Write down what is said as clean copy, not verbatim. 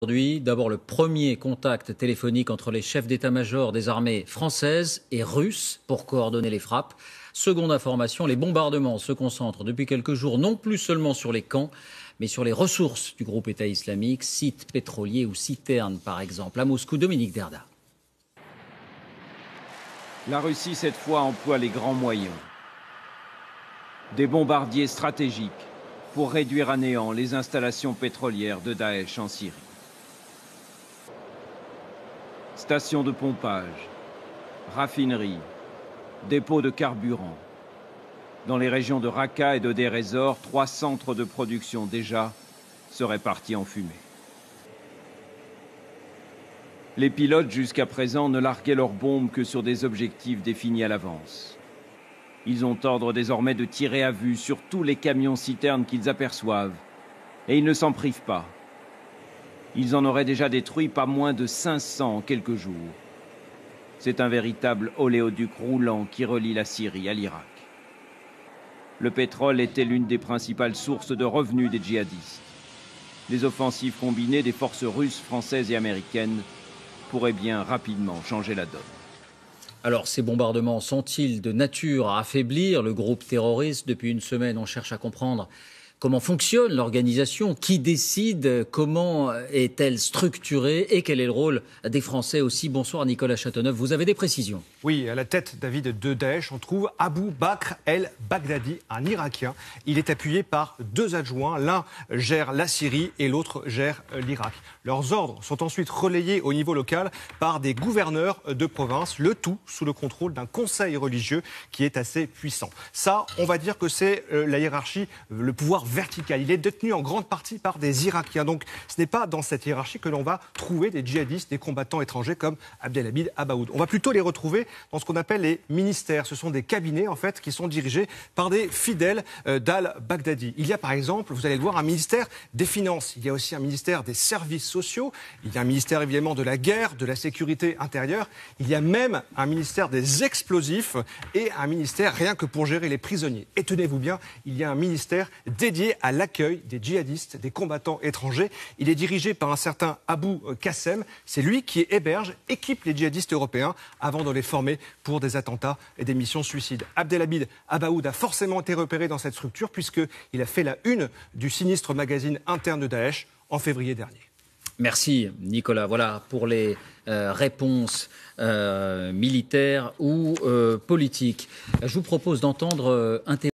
Aujourd'hui, d'abord le premier contact téléphonique entre les chefs d'état-major des armées françaises et russes pour coordonner les frappes. Seconde information, les bombardements se concentrent depuis quelques jours non plus seulement sur les camps, mais sur les ressources du groupe État islamique, sites pétroliers ou citernes par exemple. À Moscou, Dominique Derda. La Russie cette fois emploie les grands moyens. Des bombardiers stratégiques pour réduire à néant les installations pétrolières de Daesh en Syrie. Stations de pompage, raffineries, dépôts de carburant. Dans les régions de Raqqa et de Deir ez-Zor, 3 centres de production déjà seraient partis en fumée. Les pilotes jusqu'à présent ne larguaient leurs bombes que sur des objectifs définis à l'avance. Ils ont ordre désormais de tirer à vue sur tous les camions-citernes qu'ils aperçoivent. Et ils ne s'en privent pas. Ils en auraient déjà détruit pas moins de 500 en quelques jours. C'est un véritable oléoduc roulant qui relie la Syrie à l'Irak. Le pétrole était l'une des principales sources de revenus des djihadistes. Les offensives combinées des forces russes, françaises et américaines pourraient bien rapidement changer la donne. Alors, ces bombardements sont-ils de nature à affaiblir le groupe terroriste? Depuis une semaine, on cherche à comprendre comment fonctionne l'organisation, qui décide, comment est-elle structurée et quel est le rôle des Français aussi. Bonsoir Nicolas Châteauneuf, vous avez des précisions? Oui, à la tête, David, de Daesh, on trouve Abou Bakr el-Baghdadi, un Irakien. Il est appuyé par 2 adjoints, l'un gère la Syrie et l'autre gère l'Irak. Leurs ordres sont ensuite relayés au niveau local par des gouverneurs de province, le tout sous le contrôle d'un conseil religieux qui est assez puissant. Ça, on va dire que c'est la hiérarchie, le pouvoir vertical. Il est détenu en grande partie par des Irakiens. Donc ce n'est pas dans cette hiérarchie que l'on va trouver des djihadistes, des combattants étrangers comme Abdelhamid Abaoud. On va plutôt les retrouver dans ce qu'on appelle les ministères. Ce sont des cabinets en fait qui sont dirigés par des fidèles d'al-Baghdadi. Il y a par exemple, vous allez le voir, un ministère des Finances. Il y a aussi un ministère des Services sociaux. Il y a un ministère évidemment de la guerre, de la sécurité intérieure. Il y a même un ministère des explosifs et un ministère rien que pour gérer les prisonniers. Et tenez-vous bien, il y a un ministère dédié à l'accueil des djihadistes, des combattants étrangers. Il est dirigé par un certain Abou Qassem. C'est lui qui héberge, équipe les djihadistes européens avant de les former pour des attentats et des missions suicides. Abdelhamid Abaoud a forcément été repéré dans cette structure puisqu'il a fait la une du sinistre magazine interne de Daesh en février dernier. Merci Nicolas. Voilà pour les réponses militaires ou politiques. Je vous propose d'entendre un témoin.